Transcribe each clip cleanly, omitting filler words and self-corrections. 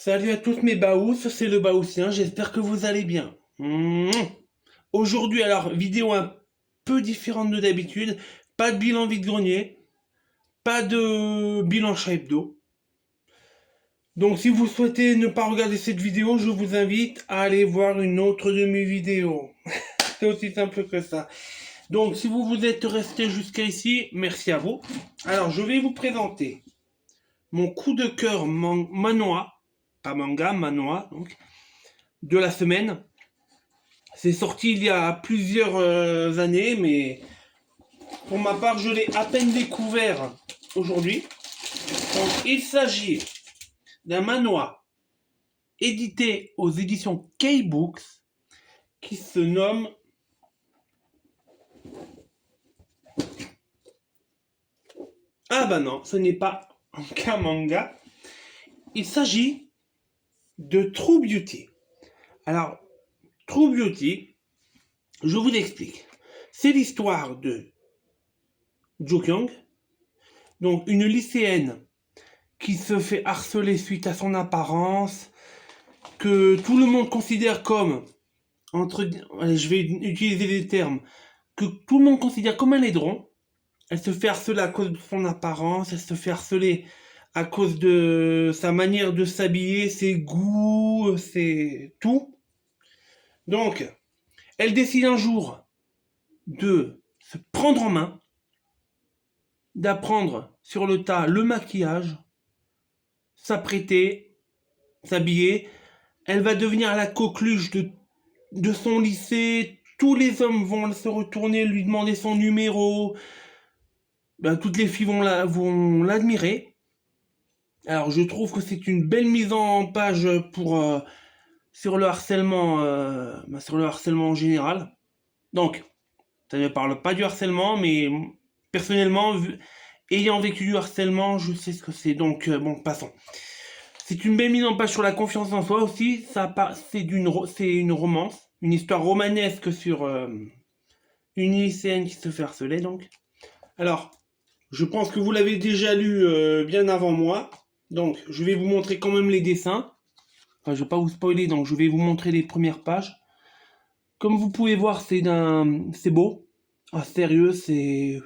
Salut à tous mes baous, c'est le baoutien, j'espère que vous allez bien. Aujourd'hui, alors, vidéo un peu différente de d'habitude, pas de bilan vide-grenier, pas de bilan chat hebdo. Donc si vous souhaitez ne pas regarder cette vidéo, je vous invite à aller voir une autre de mes vidéos. C'est aussi simple que ça. Donc si vous vous êtes resté jusqu'à ici, merci à vous. Alors je vais vous présenter mon coup de cœur manois, pas manga, manois, donc, de la semaine. C'est sorti il y a plusieurs années, mais pour ma part, je l'ai à peine découvert aujourd'hui. Donc, il s'agit d'un manhwa édité aux éditions K-Books qui se nomme Ah bah non, ce n'est pas un manga. Il s'agit de True Beauty. Alors, True Beauty, je vous l'explique. C'est l'histoire de Jo Kyung, donc une lycéenne qui se fait harceler suite à son apparence, que tout le monde considère comme, allez, je vais utiliser des termes, que tout le monde considère comme un laidron. Elle se fait harceler à cause de son apparence, elle se fait harceler à cause de sa manière de s'habiller, ses goûts, c'est tout. Donc, elle décide un jour de se prendre en main, d'apprendre sur le tas le maquillage, s'apprêter, s'habiller. Elle va devenir la coqueluche de son lycée. Tous les hommes vont se retourner, lui demander son numéro. Ben, toutes les filles vont l'admirer. Alors je trouve que c'est une belle mise en page pour sur le harcèlement en général. Donc ça ne parle pas du harcèlement, mais personnellement, ayant vécu du harcèlement, je sais ce que c'est. Donc bon, passons. C'est une belle mise en page sur la confiance en soi aussi. C'est une romance, une histoire romanesque sur une lycéenne qui se fait harceler donc. Alors, je pense que vous l'avez déjà lu bien avant moi. Donc, je vais vous montrer quand même les dessins. Enfin, je vais pas vous spoiler, donc je vais vous montrer les premières pages. Comme vous pouvez voir, c'est beau. Ah, sérieux, les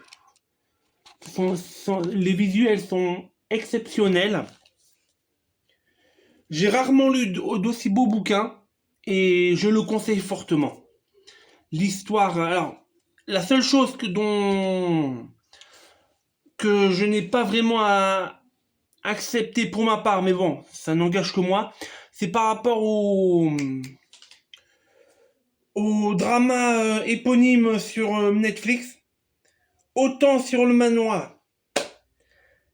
visuels sont exceptionnels. J'ai rarement lu d'aussi beaux bouquins et je le conseille fortement. L'histoire, alors, la seule chose que je n'ai pas vraiment à accepter pour ma part, mais bon, ça n'engage que moi, c'est par rapport au drama éponyme sur Netflix. Autant sur le manoir,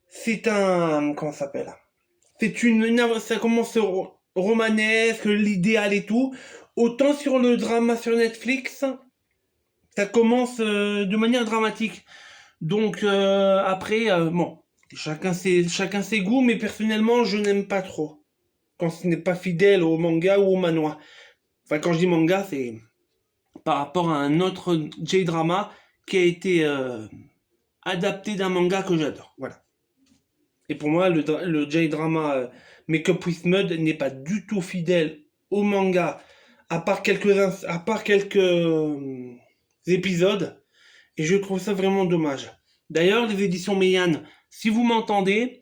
c'est un... comment ça s'appelle? Ça commence romanesque, l'idéal et tout. Autant sur le drama sur Netflix, ça commence de manière dramatique. Donc après, bon, chacun ses goûts, mais personnellement, je n'aime pas trop quand ce n'est pas fidèle au manga ou au manhwa. Enfin, quand je dis manga, c'est par rapport à un autre J-drama qui a été adapté d'un manga que j'adore. Voilà. Et pour moi, le J-drama Make Up with Mud n'est pas du tout fidèle au manga, à part quelques épisodes. Et je trouve ça vraiment dommage. D'ailleurs, les éditions Meian, si vous m'entendez,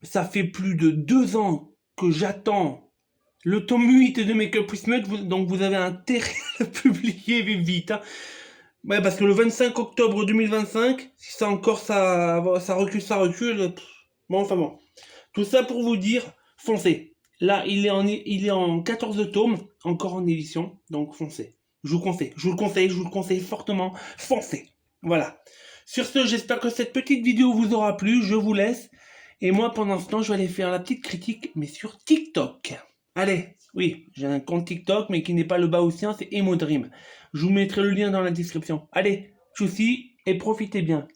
ça fait plus de 2 ans que j'attends le tome 8 de Make Up With Mud, donc vous avez intérêt à le publier vite. Hein. Ouais, parce que le 25 octobre 2025, si ça encore ça recule. Bon, enfin bon. Tout ça pour vous dire, foncez. Là, il est en 14 tomes, encore en édition, donc foncez. Je vous le conseille fortement, foncez. Voilà. Sur ce, j'espère que cette petite vidéo vous aura plu, je vous laisse. Et moi, pendant ce temps, je vais aller faire la petite critique, mais sur TikTok. Allez, oui, j'ai un compte TikTok, mais qui n'est pas le baoutien, c'est Emodream. Je vous mettrai le lien dans la description. Allez, tchuss et profitez bien.